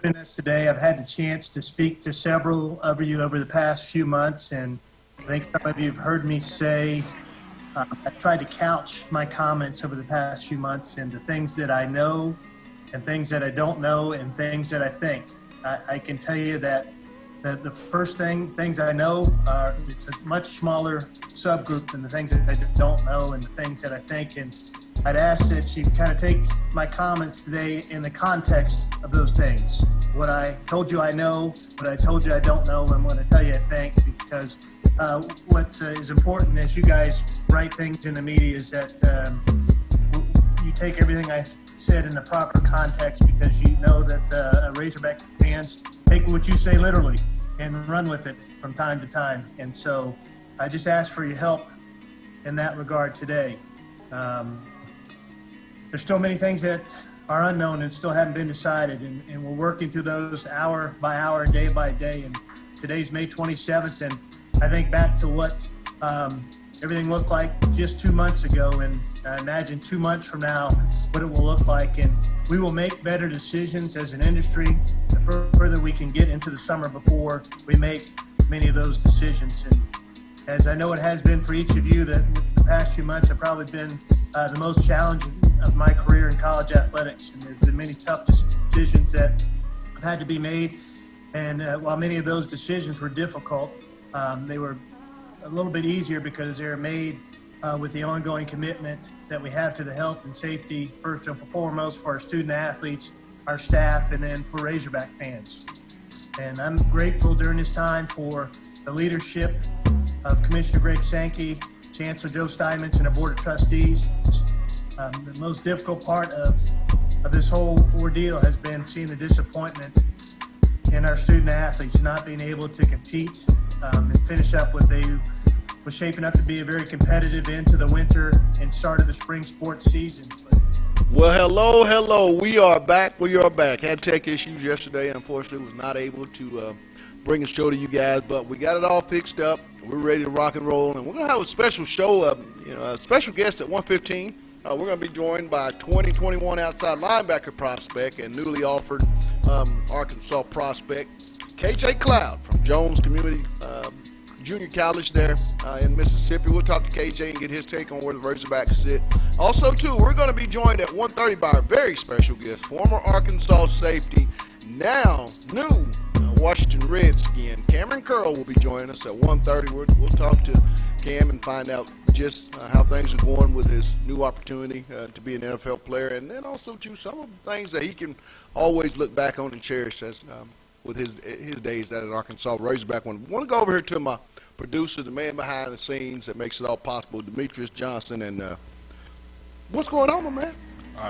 joining us today. I've had the chance to speak to several of you over the past few months, and I think some of you have heard me say I've tried to couch my comments over the past few months into things that I know and things that I don't know and things that I think. I can tell you that the first things I know, it's a much smaller subgroup than the things that I don't know and the things that I think. And I'd ask that you kind of take my comments today in the context of those things. What I told you I know, what I told you I don't know, and what I tell you I think, because what is important as you guys write things in the media is that you take everything I said in the proper context, because you know that Razorback fans take what you say literally and run with it from time to time. And so I just ask for your help in that regard today. There's still many things that are unknown and still haven't been decided, and we're working through those hour by hour, day by day. And today's May 27th, and I think back to what everything looked like just 2 months ago, and I imagine 2 months from now what it will look like. And we will make better decisions as an industry the further we can get into the summer before we make many of those decisions. And as I know it has been for each of you, that the past few months have probably been the most challenging of my career in college athletics, and there's been many tough decisions that have had to be made. And while many of those decisions were difficult, they were a little bit easier because they were made with the ongoing commitment that we have to the health and safety, first and foremost, for our student athletes, our staff, and then for Razorback fans. And I'm grateful during this time for the leadership of Commissioner Greg Sankey, Chancellor Joe Steinmetz, and our Board of Trustees. The most difficult part of this whole ordeal has been seeing the disappointment in our student athletes not being able to compete and finish up what they was shaping up to be a very competitive end to the winter and start of the spring sports seasons. Well, hello. We are back. Had tech issues yesterday. Unfortunately, was not able to bring a show to you guys, but we got it all fixed up. We're ready to rock and roll, and we're going to have a special show, a special guest at 1:15. We're going to be joined by 2021 outside linebacker prospect and newly offered Arkansas prospect, KJ Cloud from Jones Community Junior College there in Mississippi. We'll talk to KJ and get his take on where the Razorbacks sit. Also, too, we're going to be joined at 1:30 by our very special guest, former Arkansas safety, now new Washington Redskin, Cameron Curl will be joining us at 1:30. We'll talk to Cam and find out just how things are going with his new opportunity to be an NFL player, and then also too some of the things that he can always look back on and cherish as with his days at an Arkansas Razorback. I want to go over here to my producer, the man behind the scenes that makes it all possible, Demetrius Johnson. And what's going on, my man?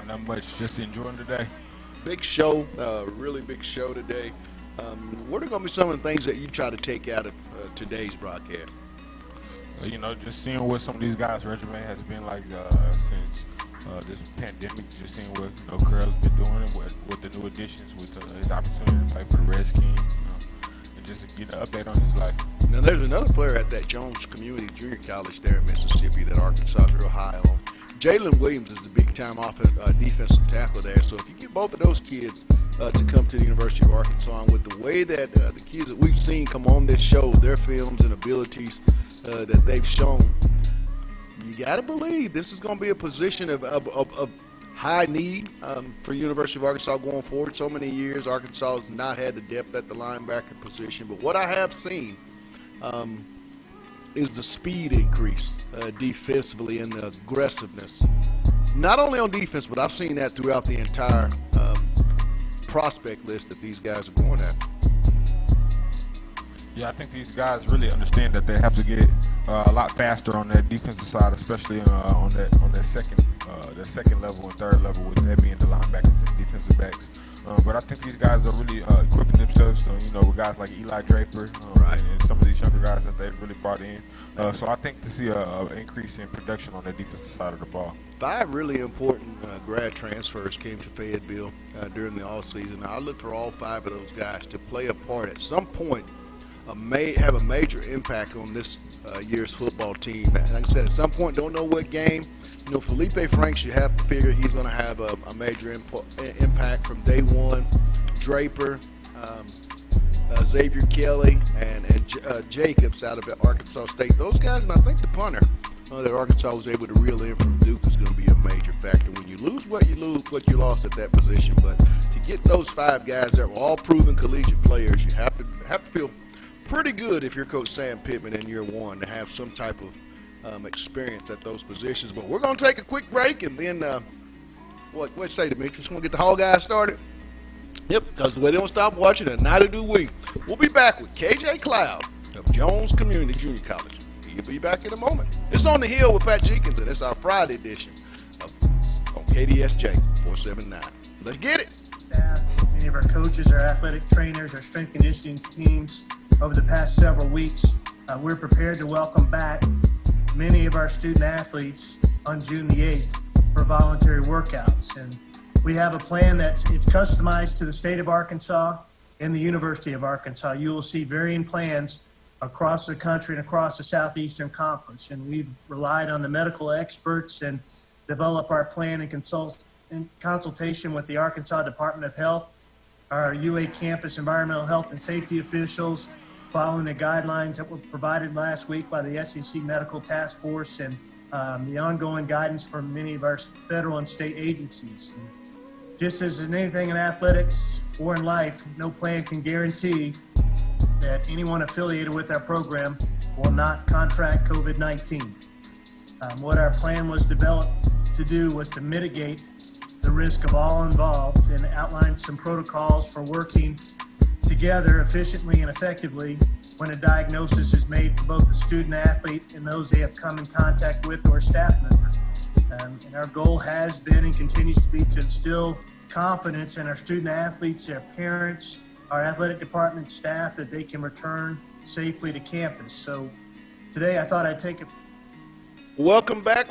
Not much, just enjoying today. Big show, really big show today. What are going to be some of the things that you try to take out of today's broadcast? Just seeing what some of these guys' regimen has been like since this pandemic, just seeing what Curl's been doing with the new additions, with his opportunity to play for the Redskins, and just to get an update on his life. Now, there's another player at that Jones Community Junior College there in Mississippi that Arkansas is real high on. Jalen Williams is the big-time defensive tackle there. So if you get both of those kids to come to the University of Arkansas, and with the way that the kids that we've seen come on this show, their films and abilities that they've shown, you got to believe this is going to be a position of high need for University of Arkansas going forward. So many years Arkansas has not had the depth at the linebacker position. But what I have seen is the speed increase defensively and the aggressiveness. Not only on defense, but I've seen that throughout the entire prospect list that these guys are going at. Yeah, I think these guys really understand that they have to get a lot faster on that defensive side, especially on that second level and third level, with that being the linebackers and defensive backs. But I think these guys are really equipping themselves, with guys like Eli Draper and some of these younger guys that they've really brought in. So I think to see an increase in production on the defensive side of the ball. 5 really important grad transfers came to Fayetteville during the offseason. I look for all 5 of those guys to play a part at some point, may have a major impact on this year's football team. And like I said, at some point, don't know what game. Felipe Franks, you have to figure he's going to have a major impact from day one. Draper, Xavier Kelly, and Jacobs out of Arkansas State. Those guys, and I think the punter that Arkansas was able to reel in from Duke is going to be a major factor. When you lose what you lost at that position, but to get those 5 guys that were all proven collegiate players, you have to feel pretty good if you're Coach Sam Pittman in year 1 to have some type of experience at those positions. But we're going to take a quick break, and then what you say, Demetrius? Want to get the Hall guys started? Yep, because they don't stop watching, and neither do we. We'll be back with KJ Cloud of Jones Community Junior College. He'll be back in a moment. It's On the Hill with Pat Jenkins, and it's our Friday edition on KDSJ 479. Let's get it. Staff, many of our coaches, our athletic trainers, our strength conditioning teams over the past several weeks, we're prepared to welcome back many of our student athletes on June the 8th for voluntary workouts. And we have a plan it's customized to the state of Arkansas and the University of Arkansas. You will see varying plans across the country and across the Southeastern Conference. And we've relied on the medical experts and develop our plan in consultation with the Arkansas Department of Health, our UA campus environmental health and safety officials, following the guidelines that were provided last week by the SEC Medical Task Force and the ongoing guidance from many of our federal and state agencies. And just as in anything in athletics or in life, no plan can guarantee that anyone affiliated with our program will not contract COVID-19. What our plan was developed to do was to mitigate the risk of all involved and outline some protocols for working together efficiently and effectively when a diagnosis is made for both the student athlete and those they have come in contact with or a staff member. And our goal has been and continues to be to instill confidence in our student athletes, their parents, our athletic department staff, that they can return safely to campus. So today I thought I'd take a Welcome back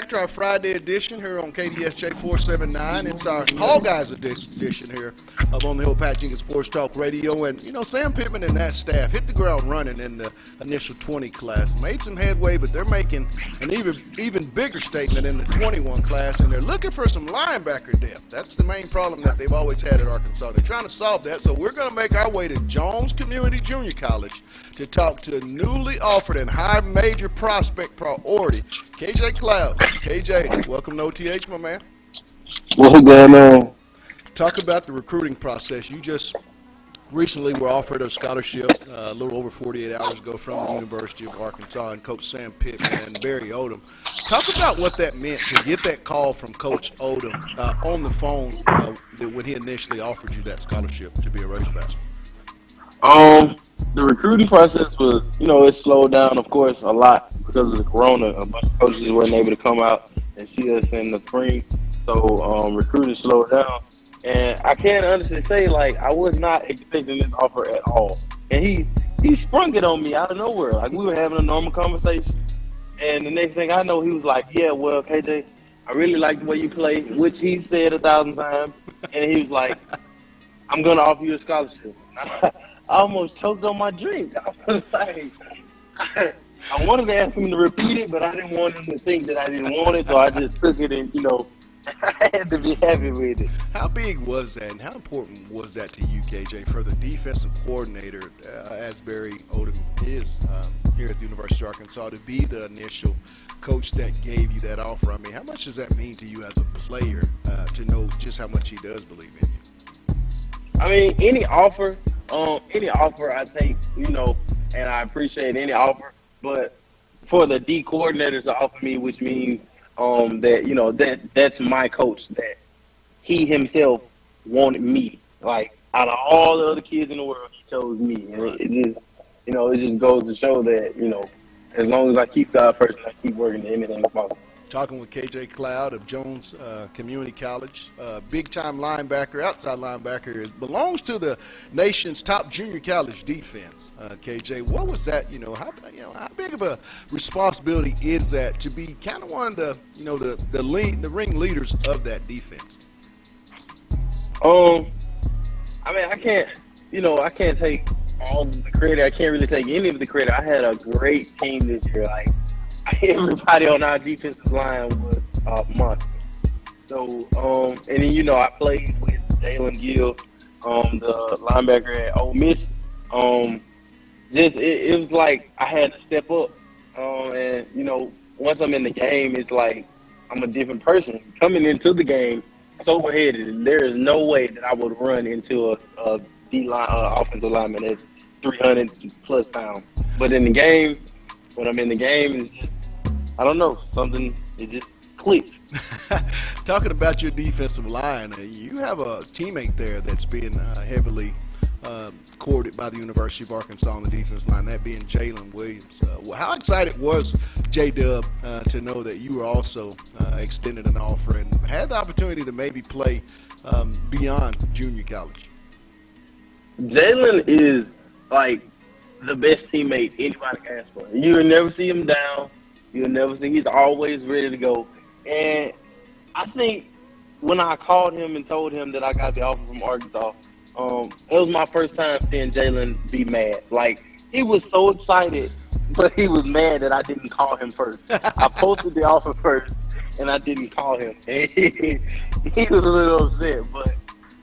to our Friday edition here on KDSJ 479. It's our Hall Guys edition here of On the Hill Pat Jenkins Sports Talk Radio. And, Sam Pittman and that staff hit the ground running in the initial 20 class. Made some headway, but they're making an even bigger statement in the 21 class, and they're looking for some linebacker depth. That's the main problem that they've always had at Arkansas. They're trying to solve that, so we're going to make our way to Jones Community Junior College to talk to a newly offered and high major prospect priority, KJ Cloud. KJ, welcome to OTH, my man. What's going on? Talk about the recruiting process. You just recently were offered a scholarship a little over 48 hours ago from the University of Arkansas, and Coach Sam Pittman and Barry Odom. Talk about what that meant to get that call from Coach Odom on the phone when he initially offered you that scholarship to be a Razorback. The recruiting process was, it slowed down, of course, a lot because of the corona. A bunch of coaches weren't able to come out and see us in the spring. So recruiting slowed down. And I can't honestly say, I was not expecting this offer at all. And he sprung it on me out of nowhere. We were having a normal conversation. And the next thing I know, he was like, yeah, well, KJ, I really like the way you play, which he said 1,000 times. And he was like, I'm going to offer you a scholarship. I almost choked on my drink. I was like, I wanted to ask him to repeat it, but I didn't want him to think that I didn't want it, so I just took it and, I had to be happy with it. How big was that, and how important was that to you, KJ, for the defensive coordinator, as Barry Odom is here at the University of Arkansas, to be the initial coach that gave you that offer? I mean, how much does that mean to you as a player to know just how much he does believe in you? I mean, any offer I take, and I appreciate any offer, but for the D coordinators to offer me, which means that's my coach, that he himself wanted me. Out of all the other kids in the world, he chose me. And it just goes to show that, as long as I keep God first and I keep working, anything is possible. Talking with KJ Cloud of Jones Community College, big-time linebacker, outside linebacker, belongs to the nation's top junior college defense. KJ, what was that? How big of a responsibility is that to be kind of one of the, the ring leaders of that defense? I mean, I can't take all the credit. I can't really take any of the credit. I had a great team this year. Everybody on our defensive line was monster. So, and then, I played with Jalen Gill, the linebacker at Ole Miss. Um, it was like I had to step up. And once I'm in the game, it's like I'm a different person. Coming into the game, sober headed, there is no way that I would run into a D line offensive lineman that's 300 plus pounds. But in the game, when I'm in the game, it's just, I don't know, something, it just clicks. Talking about your defensive line, you have a teammate there that's been heavily courted by the University of Arkansas on the defense line, that being Jalen Williams. How excited was J-Dub to know that you were also extended an offer and had the opportunity to maybe play beyond junior college? Jalen is like the best teammate anybody can ask for. You'll never see him down. You'll never see, he's always ready to go. And I think when I called him and told him that I got the offer from Arkansas, it was my first time seeing Jalen be mad. Like, he was so excited, but he was mad that I didn't call him first. I posted the offer first, and I didn't call him. And he was a little upset, but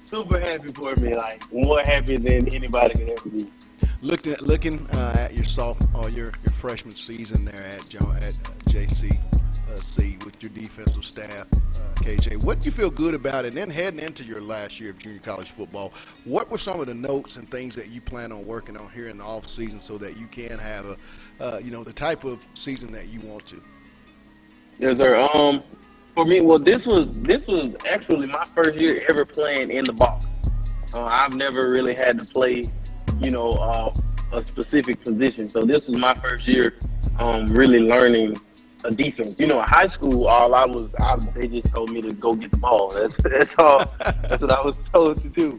super happy for me. Like, more happy than anybody could ever be. Looking at your freshman season there at JCC with your defensive staff, KJ, what do you feel good about? And then heading into your last year of junior college football, what were some of the notes and things that you plan on working on here in the off season so that you can have the type of season that you want to? Yes, sir. For me, well, this was actually my first year ever playing in the box. I've never really had to play, a specific position. So this was my first year really learning a defense. In high school, they just told me to go get the ball. That's all. That's what I was told to do.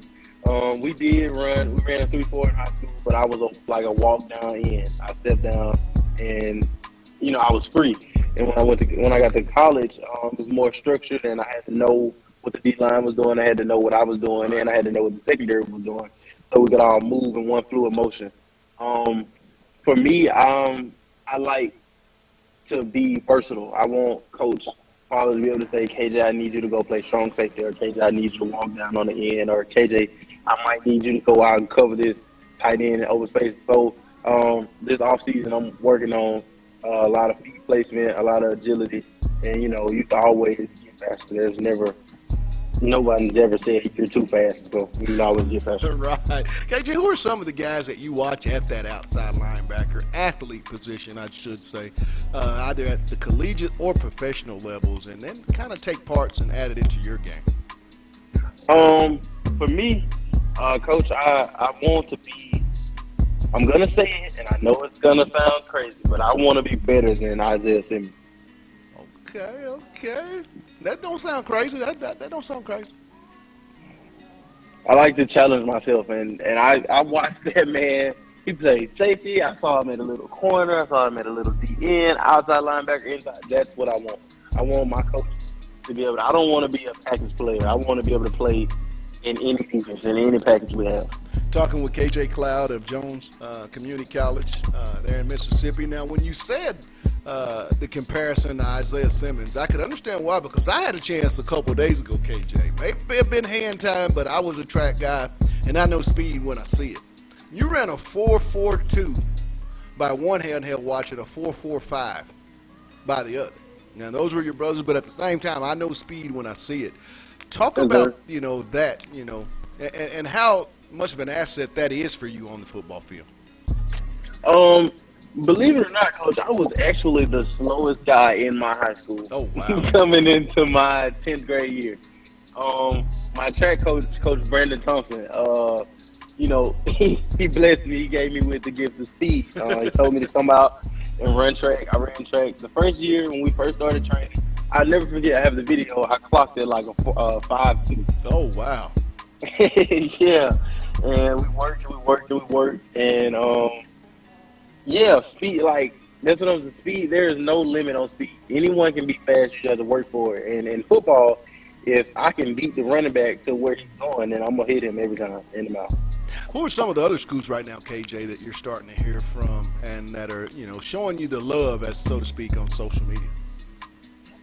We ran a 3-4 in high school, but I was like a walk down end. I stepped down, and I was free. And when I got to college, it was more structured, and I had to know what the D line was doing. I had to know what I was doing, and I had to know what the secondary was doing, so we could all move in one fluid motion. For me, I like to be versatile. I want Coach Pollard to be able to say, KJ, I need you to go play strong safety, or KJ, I need you to walk down on the end, or KJ, I might need you to go out and cover this tight end and over space. So this offseason, I'm working on a lot of feet placement, a lot of agility, and you can always get faster. There's nobody's ever said you're too fast, so you can always get faster. Right. KJ, who are some of the guys that you watch at that outside linebacker athlete position, I should say, either at the collegiate or professional levels, and then kind of take parts and add it into your game? For me, Coach, I want to be, I'm going to say it, and I know it's going to sound crazy, but I want to be better than Isaiah Simmons. Okay. That don't sound crazy. That don't sound crazy. I like to challenge myself, and I watched that man. He played safety. I saw him at a little corner. I saw him at a little DN, outside linebacker, inside. That's what I want. I want my coach to be able to. I don't want to be a package player. I want to be able to play in any defense, in any package we have. Talking with KJ Cloud of Jones Community College there in Mississippi. Now, when you said the comparison to Isaiah Simmons, I could understand why, because I had a chance a couple of days ago, KJ. Maybe it been hand time, but I was a track guy, and I know speed when I see it. You ran a 4.42 by one hand held watch and a 4.45 by the other. Now, those were your brothers, but at the same time, I know speed when I see it. Talk about, that, and how much of an asset that is for you on the football field. Believe it or not, Coach, I was actually the slowest guy in my high school. Oh, wow. Coming into my 10th grade year. My track coach, Coach Brandon Thompson, he blessed me. He gave me with the gift of speed. He told me to come out and run track. I ran track. The first year when we first started training, I'll never forget, I have the video. I clocked it like a 5.2. Oh, wow. Yeah. And we worked. And, speed, like, that's what I'm saying. Speed, there is no limit on speed. Anyone can be fast. You just have to work for it. And in football, if I can beat the running back to where he's going, then I'm going to hit him every time in the mouth. Who are some of the other schools right now, KJ, that you're starting to hear from and that are, showing you the love, as so to speak, on social media?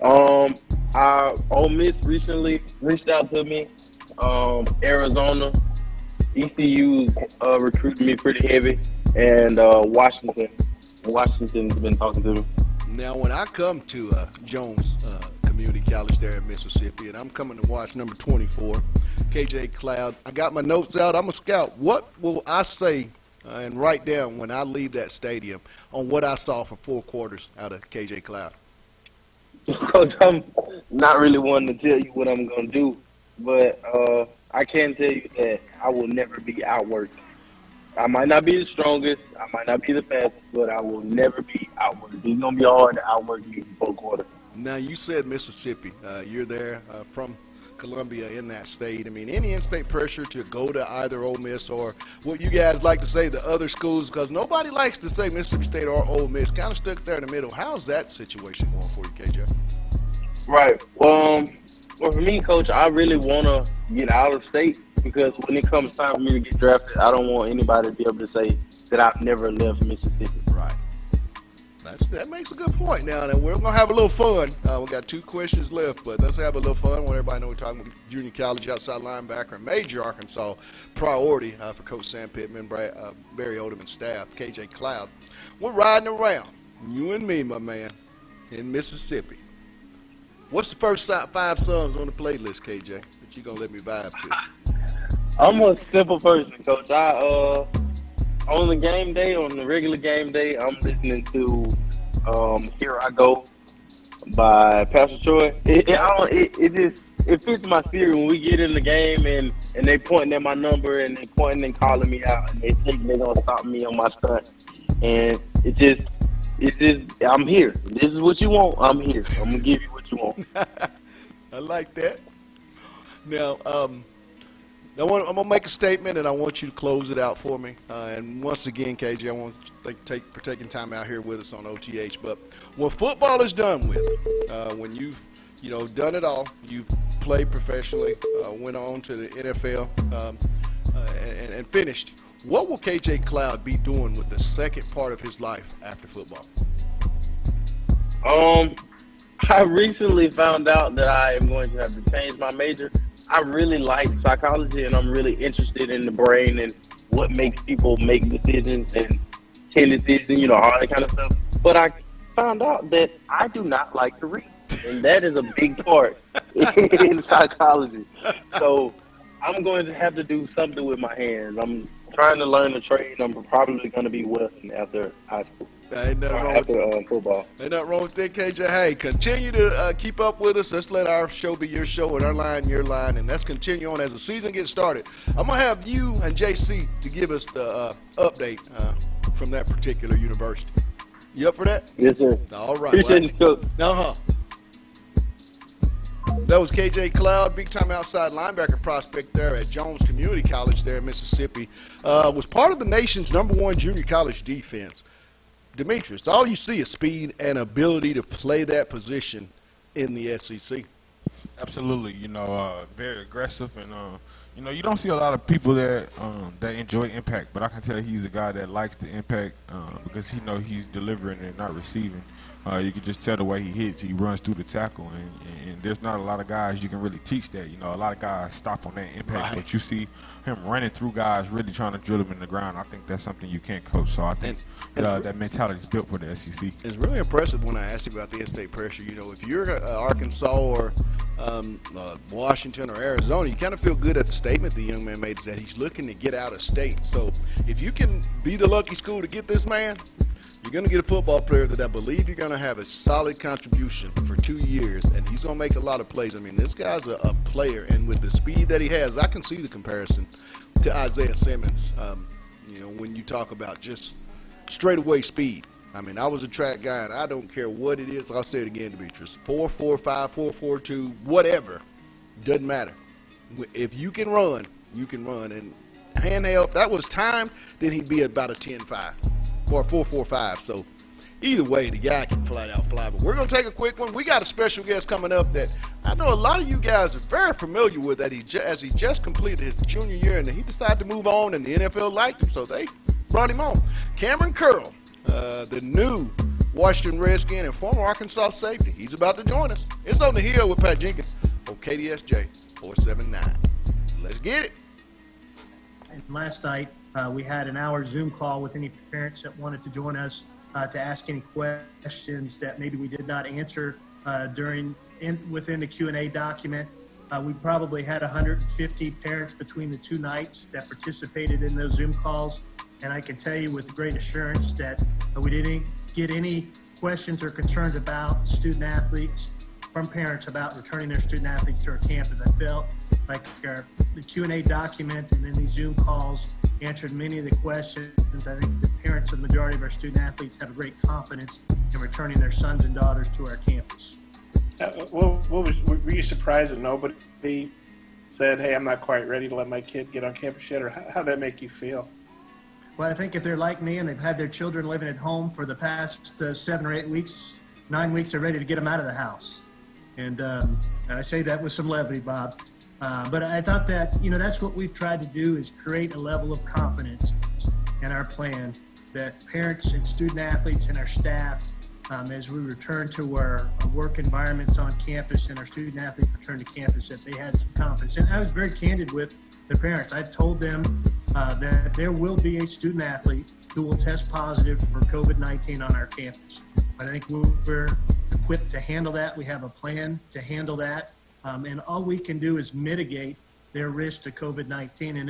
Ole Miss recently reached out to me. Arizona, ECU recruited me pretty heavy, and Washington's been talking to me. Now, when I come to Jones Community College there in Mississippi, and I'm coming to watch number 24, KJ Cloud, I got my notes out. I'm a scout. What will I say and write down when I leave that stadium on what I saw for 4 quarters out of KJ Cloud? Coach, I'm not really wanting to tell you what I'm going to do, but I can tell you that I will never be outworked. I might not be the strongest, I might not be the fastest, but I will never be outworked. It's going to be hard to outwork me in 4 quarters. Now, you said Mississippi. You're there from Columbia in that state. I mean, any in-state pressure to go to either Ole Miss or what you guys like to say, the other schools, because nobody likes to say Mississippi State or Ole Miss. Kind of stuck there in the middle. How's that situation going for you, KJ? Right. Well, for me, Coach, I really want to get out of state because when it comes time for me to get drafted, I don't want anybody to be able to say that I've never left Mississippi. Right. That makes a good point. Now we're going to have a little fun. We got 2 questions left, but let's have a little fun. I want everybody to know we're talking about junior college outside linebacker and major Arkansas priority for Coach Sam Pittman, Barry Odom, and staff, KJ Cloud. We're riding around, you and me, my man, in Mississippi. What's the first 5 songs on the playlist, KJ, that you going to let me vibe to? I'm a simple person, Coach. On the game day, on the regular game day, I'm listening to "Here I Go" by Pastor Troy. It fits my spirit when we get in the game and they pointing at my number and they pointing and calling me out and they think they're gonna stop me on my stunt. And it just I'm here. This is what you want. I'm here. I'm gonna give you what you want. I like that. Now, I'm going to make a statement, and I want you to close it out for me. And once again, KJ, I want to thank for taking time out here with us on OTH. But when football is done with, when you've done it all, you've played professionally, went on to the NFL, and finished, what will KJ Cloud be doing with the second part of his life after football? I recently found out that I am going to have to change my major. I really like psychology, and I'm really interested in the brain and what makes people make decisions and tendencies and, all that kind of stuff. But I found out that I do not like to read, and that is a big part in psychology. So I'm going to have to do something with my hands. I'm trying to learn a trade. I'm probably going to be welding after high school. Ain't nothing wrong after football. Ain't nothing wrong with that, KJ. Hey, continue to keep up with us. Let's let our show be your show and our line your line, and let's continue on as the season gets started. I'm going to have you and JC to give us the update from that particular university. You up for that? Yes, sir. All right. Appreciate you, Coach. That was KJ Cloud, big-time outside linebacker prospect there at Jones Community College there in Mississippi. Was part of the nation's #1 junior college defense. Demetrius, all you see is speed and ability to play that position in the SEC. Absolutely, very aggressive, and you don't see a lot of people that enjoy impact, but I can tell he's a guy that likes the impact because he knows he's delivering and not receiving. You can just tell the way he hits, he runs through the tackle, and there's not a lot of guys you can really teach that. A lot of guys stop on that impact, Right. but you see him running through guys, really trying to drill them in the ground. I think that's something you can't coach. So I think that mentality is built for the SEC. It's really impressive when I asked you about the in-state pressure. If you're Arkansas or Washington or Arizona, you kind of feel good at the statement the young man made, is that he's looking to get out of state. So if you can be the lucky school to get this man, you're going to get a football player that I believe you're going to have a solid contribution for 2 years, and he's going to make a lot of plays. I mean, this guy's a player, and with the speed that he has, I can see the comparison to Isaiah Simmons, when you talk about just straightaway speed. I mean, I was a track guy, and I don't care what it is. I'll say it again, Demetrius. 4.45, 4.42, whatever. Doesn't matter. If you can run, you can run. And handheld, that was time, then he'd be about a 10.5 or 4.45. So either way, the guy can flat out fly. But we're going to take a quick one. We got a special guest coming up that I know a lot of you guys are very familiar with, that as he just completed his junior year, and he decided to move on, and the NFL liked him, so they brought him on. Cameron Curl, the new Washington Redskin and former Arkansas safety. He's about to join us. It's On the Hill with Pat Jenkins on KDSJ 479. Let's get it. And last night, we had an hour Zoom call with any parents that wanted to join us to ask any questions that maybe we did not answer within the Q&A document. We probably had 150 parents between the 2 nights that participated in those Zoom calls. And I can tell you with great assurance that we didn't get any questions or concerns about student athletes from parents about returning their student athletes to our campus. I felt like the Q&A document and then these Zoom calls answered many of the questions. I think the parents of the majority of our student athletes have a great confidence in returning their sons and daughters to our campus. Were you surprised that nobody said, hey, I'm not quite ready to let my kid get on campus yet, or how'd that make you feel? Well, I think if they're like me and they've had their children living at home for the past 7 or 8 weeks, 9 weeks, they're ready to get them out of the house. And I say that with some levity, Bob. But I thought that, that's what we've tried to do is create a level of confidence in our plan that parents and student athletes and our staff, as we return to our work environments on campus and our student athletes return to campus, that they had some confidence. And I was very candid with the parents. I told them that there will be a student athlete who will test positive for COVID-19 on our campus. I think we're equipped to handle that. We have a plan to handle that. And all we can do is mitigate their risk to COVID-19. And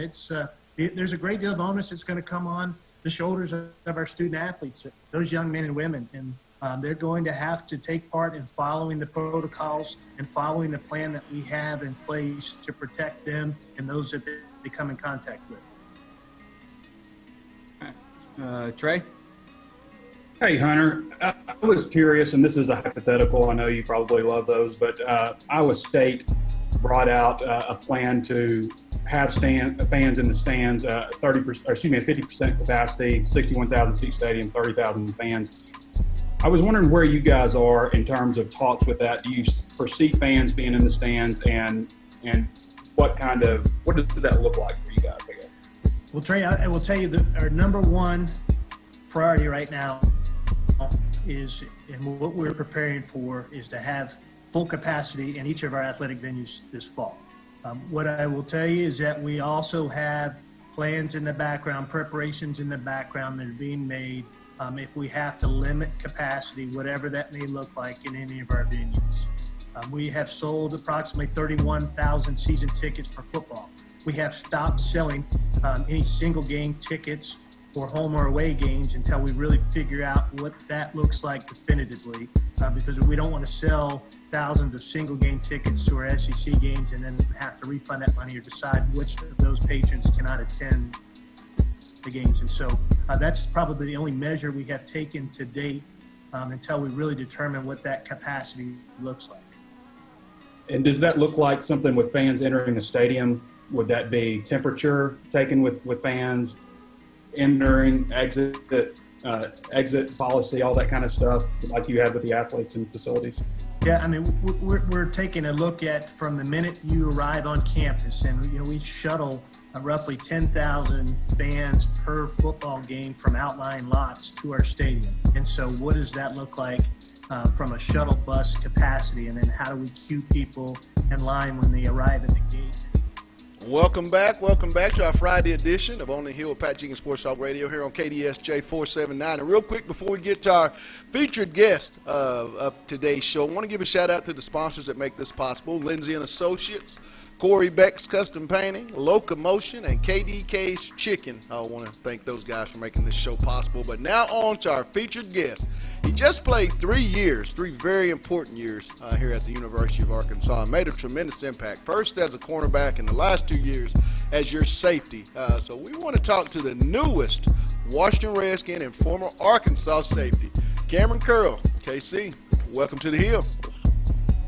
there's a great deal of onus that's going to come on the shoulders of our student athletes, those young men and women. And they're going to have to take part in following the protocols and following the plan that we have in place to protect them and those that they come in contact with. Trey? Hey, Hunter. I was curious, and this is a hypothetical. I know you probably love those, but Iowa State brought out a plan to have fans in the stands, 50% capacity, 61,000 seat stadium, 30,000 fans. I was wondering where you guys are in terms of talks with that. Do you foresee fans being in the stands, and what does that look like for you guys, I guess? Well, Trey, I will tell you that our number one priority right now is, and what we're preparing for, is to have full capacity in each of our athletic venues this fall. What I will tell you is that we also have plans in the background, preparations in the background that are being made if we have to limit capacity, whatever that may look like in any of our venues. We have sold approximately 31,000 season tickets for football. We have stopped selling any single game tickets for home or away games until we really figure out what that looks like definitively, because we don't want to sell thousands of single game tickets to our SEC games and then have to refund that money or decide which of those patrons cannot attend the games. And so that's probably the only measure we have taken to date until we really determine what that capacity looks like. And does that look like something with fans entering the stadium? Would that be temperature taken with fans, entering, exit policy, all that kind of stuff, like you have with the athletes and facilities? Yeah, I mean, we're taking a look at from the minute you arrive on campus, and we shuttle roughly 10,000 fans per football game from outlying lots to our stadium. And so what does that look like from a shuttle bus capacity, and then how do we cue people in line when they arrive at the gate? Welcome back to our Friday edition of On the Hill with Pat Jenkins Sports Talk Radio here on KDSJ 479. And real quick, before we get to our featured guest of today's show, I want to give a shout out to the sponsors that make this possible: Lindsay and Associates, Corey Beck's Custom Painting, Locomotion, and KDK's Chicken. I want to thank those guys for making this show possible. But now on to our featured guest. He just played 3 very important years here at the University of Arkansas, and made a tremendous impact, first as a cornerback and the last 2 years as your safety. So we want to talk to the newest Washington Redskin and former Arkansas safety, Cameron Curl. KC, welcome to the Hill.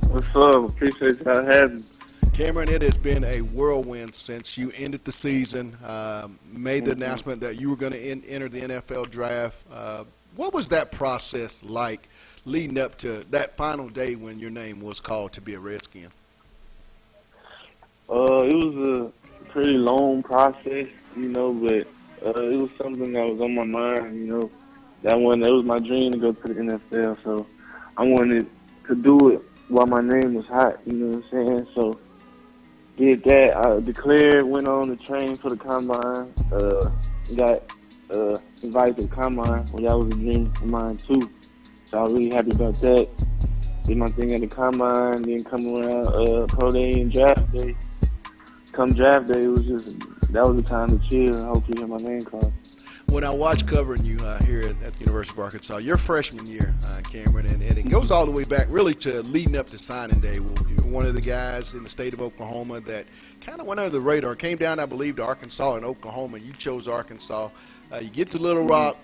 What's up? Appreciate y'all having me. Cameron, it has been a whirlwind since you ended the season, made the announcement that you were going to enter the NFL draft. What was that process like leading up to that final day when your name was called to be a Redskin? It was a pretty long process, but it was something that was on my mind, That was my dream to go to the NFL, so I wanted to do it while my name was hot, you know what I'm saying? So did that. I declared, went on the train for the combine. Got invited to the combine, well, that was a dream of mine too. So I was really happy about that. Did my thing at the combine, then come around pro day and draft day. Come draft day, that was the time to chill and hopefully hear my name called. When I watch covering you here at the University of Arkansas, your freshman year, Cameron, and it goes all the way back really to leading up to signing day. Well, you're one of the guys in the state of Oklahoma that kind of went under the radar, came down, I believe, to Arkansas and Oklahoma. You chose Arkansas. You get to Little Rock,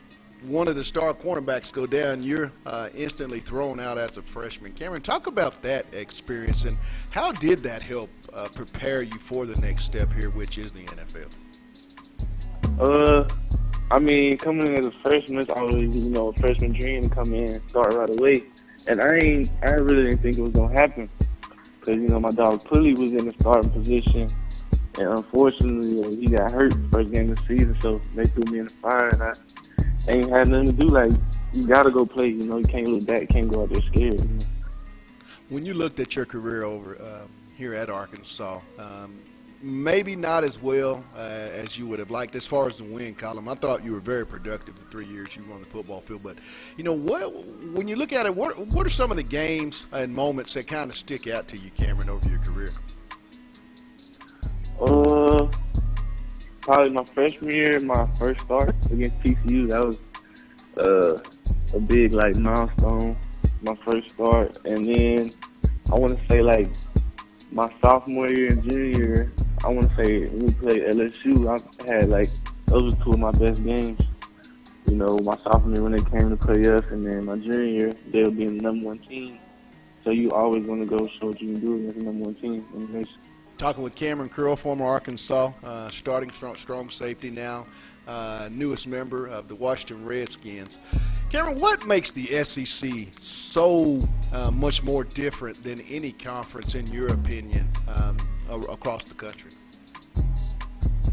one of the star cornerbacks go down, you're instantly thrown out as a freshman. Cameron, talk about that experience and how did that help prepare you for the next step here, which is the NFL? I mean, coming in as a freshman, it's always, a freshman dream to come in and start right away. And I really didn't think it was going to happen. Because, my dog Pulley was in the starting position. And unfortunately, he got hurt first game of the season, so they threw me in the fire. And I ain't had nothing to do. Like, you got to go play. You can't look back, can't go out there scared. When you looked at your career over here at Arkansas, maybe not as well as you would have liked as far as the win column. I thought you were very productive the 3 years you were on the football field. But, when you look at it, what are some of the games and moments that kind of stick out to you, Cameron, over your career? Probably my freshman year, my first start against TCU. That was a big, milestone, my first start. And then I want to say, my sophomore year and junior year, I want to say when we played LSU, I had, those were two of my best games. My sophomore year when they came to play us, and then my junior year, they were being the number one team. So you always want to go show what you can do against the number one team in the nation. Talking with Cameron Curl, former Arkansas, starting strong safety now, newest member of the Washington Redskins. Cameron, what makes the SEC so much more different than any conference, in your opinion, across the country?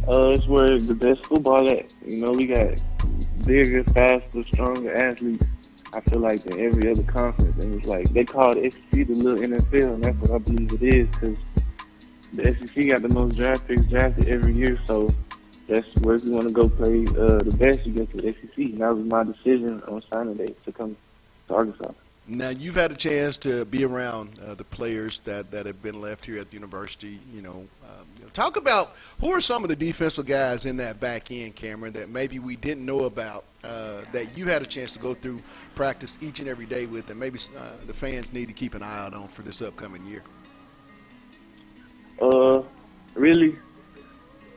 It's where the best football at. We got bigger, faster, stronger athletes, I feel like, than every other conference. And it's they call the SEC the little NFL, and that's what I believe it is, because the SEC got the most draft picks drafted every year, so that's where if you want to go play the best, you go to the SEC. And that was my decision on signing day to come to Arkansas. Now, you've had a chance to be around the players that have been left here at the university. Talk about who are some of the defensive guys in that back end, Cameron, that maybe we didn't know about, that you had a chance to go through practice each and every day with, and maybe the fans need to keep an eye out on for this upcoming year. Really,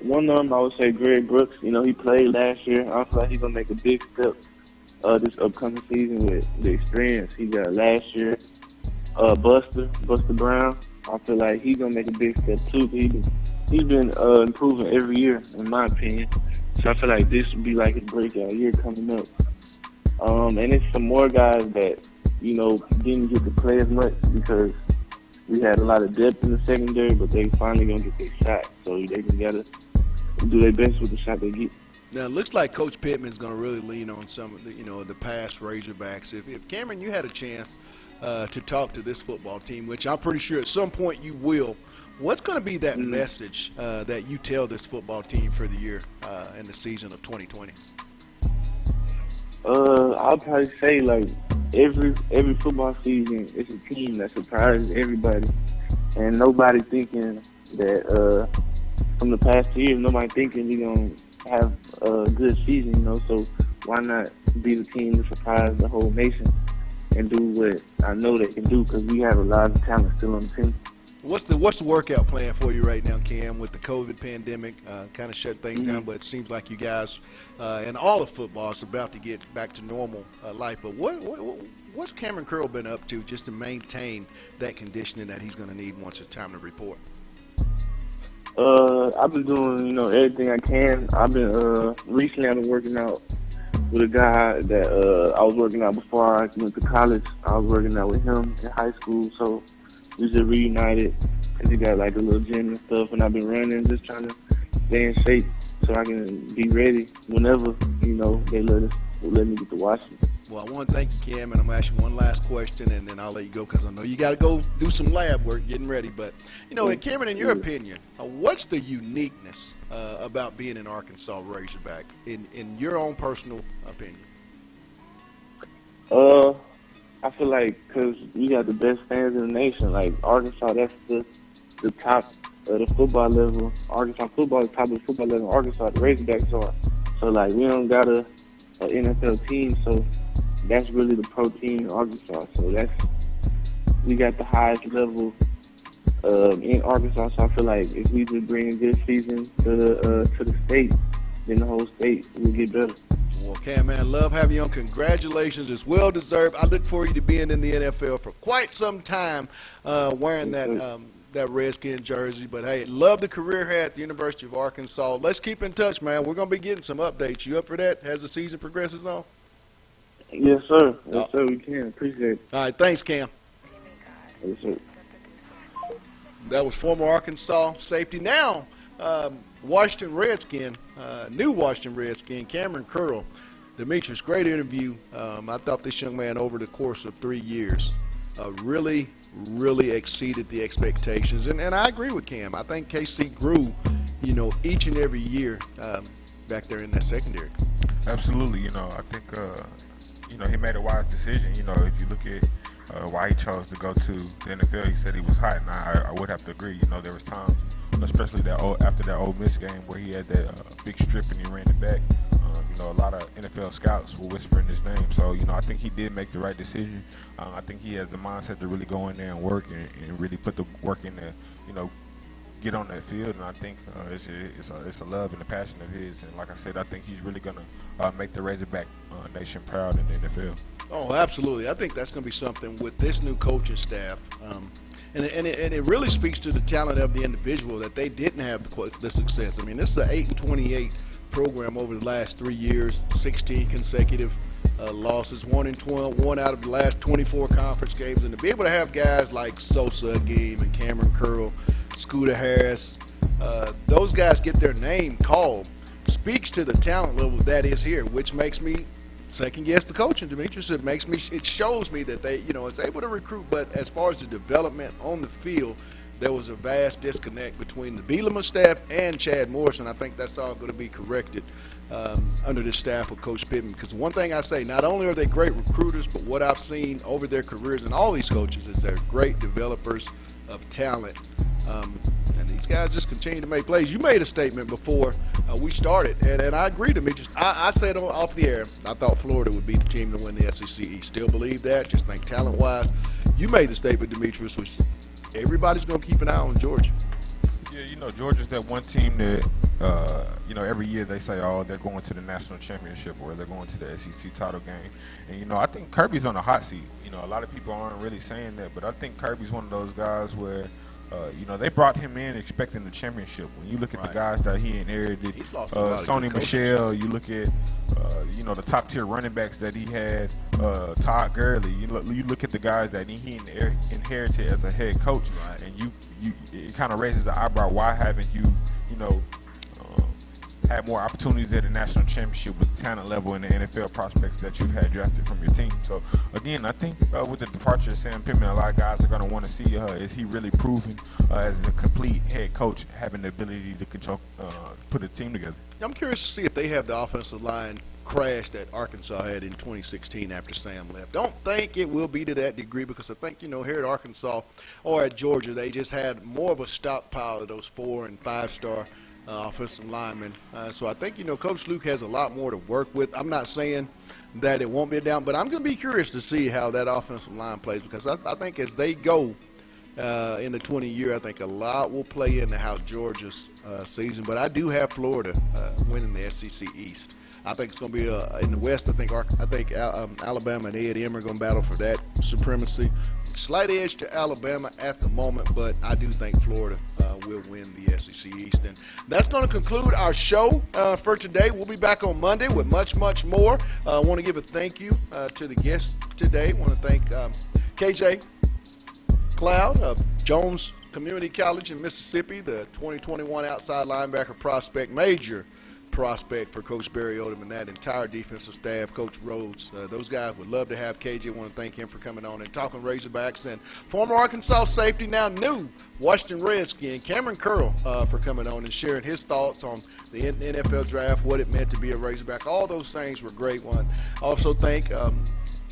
one of them, I would say Greg Brooks. He played last year. I feel like he's going to make a big step this upcoming season with the experience he got last year. Buster Brown, I feel like he's going to make a big step too. He's been improving every year, in my opinion. So I feel like this would be his breakout year coming up. And it's some more guys that, didn't get to play as much because we had a lot of depth in the secondary, but they finally going to get their shot. So they just got to do their best with the shot they get. Now, it looks like Coach Pittman's going to really lean on some of the, the past Razorbacks. If Cameron, you had a chance to talk to this football team, which I'm pretty sure at some point you will, what's going to be that message that you tell this football team for the year and the season of 2020? I'll probably say, every football season, it's a team that surprises everybody. And nobody thinking that from the past 2 years, nobody thinking we're going to have a good season, So why not be the team to surprise the whole nation and do what I know they can do, because we have a lot of talent still on the team. What's the workout plan for you right now, Cam, with the COVID pandemic kind of shut things down, but it seems like you guys and all of football is about to get back to normal life. But what's Cameron Curl been up to just to maintain that conditioning that he's going to need once it's time to report? I've been doing, everything I can. Recently I've been working out with a guy that I was working out before I went to college. I was working out with him in high school, so we just reunited, because he got a little gym and stuff, and I've been running, just trying to stay in shape so I can be ready whenever, they let me get to Washington. Well, I want to thank you, Cam, and I'm going to ask you one last question, and then I'll let you go because I know you got to go do some lab work getting ready. But, Cameron, in your opinion, what's the uniqueness about being an Arkansas Razorback in your own personal opinion? I feel like because we got the best fans in the nation. Like Arkansas, that's the top of the football level. Arkansas football is top of the football level. Arkansas, the Razorbacks are. So like we don't got a NFL team, so that's really the pro team in Arkansas. So we got the highest level in Arkansas. So I feel like if we just bring a good season to the state, then the whole state will get better. Well, Cam, man, love having you on. Congratulations. It's well deserved. I look forward to being in the NFL for quite some time wearing that Redskin jersey. But, hey, love the career here at the University of Arkansas. Let's keep in touch, man. We're going to be getting some updates. You up for that as the season progresses on? Yes, sir. Yes, sir, we can. Appreciate it. All right, thanks, Cam. Yes, sir. That was former Arkansas safety. Now, Washington Redskin, new Washington Redskin, Cameron Curl. Demetrius, great interview. I thought this young man over the course of 3 years really exceeded the expectations. And I agree with Cam. I think KC grew, each and every year back there in that secondary. Absolutely. I think, he made a wise decision. If you look at why he chose to go to the NFL, he said he was hot. And I would have to agree. There was times, especially after that Ole Miss game where he had that big strip and he ran it back. A lot of NFL scouts were whispering his name. So, I think he did make the right decision. I think he has the mindset to really go in there and work and really put the work in there, get on that field. And I think it's a love and a passion of his. And like I said, I think he's really going to make the Razorback nation proud in the NFL. Oh, absolutely. I think that's going to be something with this new coaching staff. And it really speaks to the talent of the individual that they didn't have the success. I mean, this is an 8-28 program over the last 3 years, 16 consecutive losses, 1-12, one out of the last 24 conference games. And to be able to have guys like Sosa Game and Cameron Curl, Scooter Harris, those guys get their name called, speaks to the talent level that is here, which makes me second guess the coaching, Demetrius. It shows me that they, it's able to recruit, but as far as the development on the field, there was a vast disconnect between the Bielema staff and Chad Morris, and I think that's all going to be corrected under the staff of Coach Pittman. Because one thing I say, not only are they great recruiters, but what I've seen over their careers and all these coaches is they're great developers of talent. And these guys just continue to make plays. You made a statement before we started, and I agree, Demetrius. I said off the air, I thought Florida would be the team to win the SEC East. Still believe that. Just think talent-wise. You made the statement, Demetrius, which everybody's going to keep an eye on Georgia. Yeah, Georgia's that one team that, every year they say, oh, they're going to the national championship or they're going to the SEC title game. And, I think Kirby's on a hot seat. A lot of people aren't really saying that, but I think Kirby's one of those guys where, they brought him in expecting the championship. When you look at the guys that he inherited, Sony Michel, you look at, the top-tier running backs that he had, Todd Gurley. You look at the guys that he inherited as a head coach, and it kind of raises the eyebrow. Why haven't you, had more opportunities at the national championship with the talent level and the NFL prospects that you've had drafted from your team? So, again, I think with the departure of Sam Pittman, a lot of guys are going to want to see is he really proven as a complete head coach, having the ability to control, put a team together. I'm curious to see if they have the offensive line crash that Arkansas had in 2016 after Sam left. Don't think it will be to that degree because I think, here at Arkansas or at Georgia, they just had more of a stockpile of those 4- and 5-star offensive linemen. So I think, Coach Luke has a lot more to work with. I'm not saying that it won't be down, but I'm going to be curious to see how that offensive line plays because I think as they go in the 20 year, I think a lot will play into how Georgia's season. But I do have Florida winning the SEC East. I think it's going to be in the West. I think Alabama and Ed Em are going to battle for that supremacy. Slight edge to Alabama at the moment, but I do think Florida will win the SEC East. And that's going to conclude our show for today. We'll be back on Monday with much, much more. I want to give a thank you to the guests today. I want to thank KJ Cloud of Jones Community College in Mississippi, the 2021 outside linebacker prospect, major prospect for Coach Barry Odom and that entire defensive staff, Coach Rhodes. Those guys would love to have KJ. I want to thank him for coming on and talking Razorbacks. And former Arkansas safety, now new Washington Redskin, Cameron Curl, for coming on and sharing his thoughts on the NFL draft, what it meant to be a Razorback. All those things were great. One. Also thank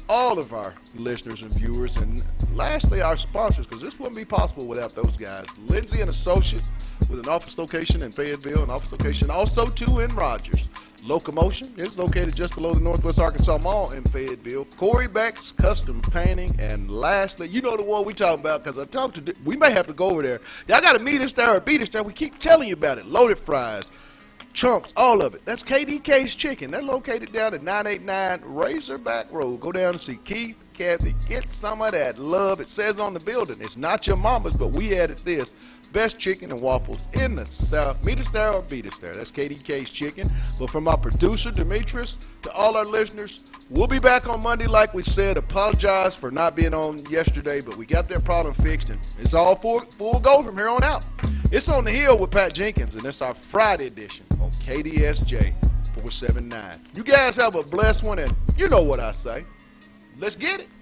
all of our listeners and viewers, and lastly our sponsors, because this wouldn't be possible without those guys. Lindsay and Associates, with an office location in Fayetteville, an office location also too in Rogers. Locomotion is located just below the Northwest Arkansas Mall in Fayetteville. Corey Beck's Custom Painting, and lastly, you know the one we talking about, because I talked to, we may have to go over there. Y'all got to meet us there or beat us there. We keep telling you about it. Loaded fries, chunks, all of it. That's KDK's Chicken. They're located down at 989 Razorback Road. Go down and see Keith, Kathy. Get some of that love. It says on the building, it's not your mama's, but we added this. Best chicken and waffles in the South. Meet us there or beat us there. That's KDK's Chicken. But from our producer, Demetrius, to all our listeners, we'll be back on Monday like we said. Apologize for not being on yesterday, but we got that problem fixed, and it's all full go from here on out. It's On the Hill with Pat Jenkins, and it's our Friday edition on KDSJ 479. You guys have a blessed one, and you know what I say. Let's get it.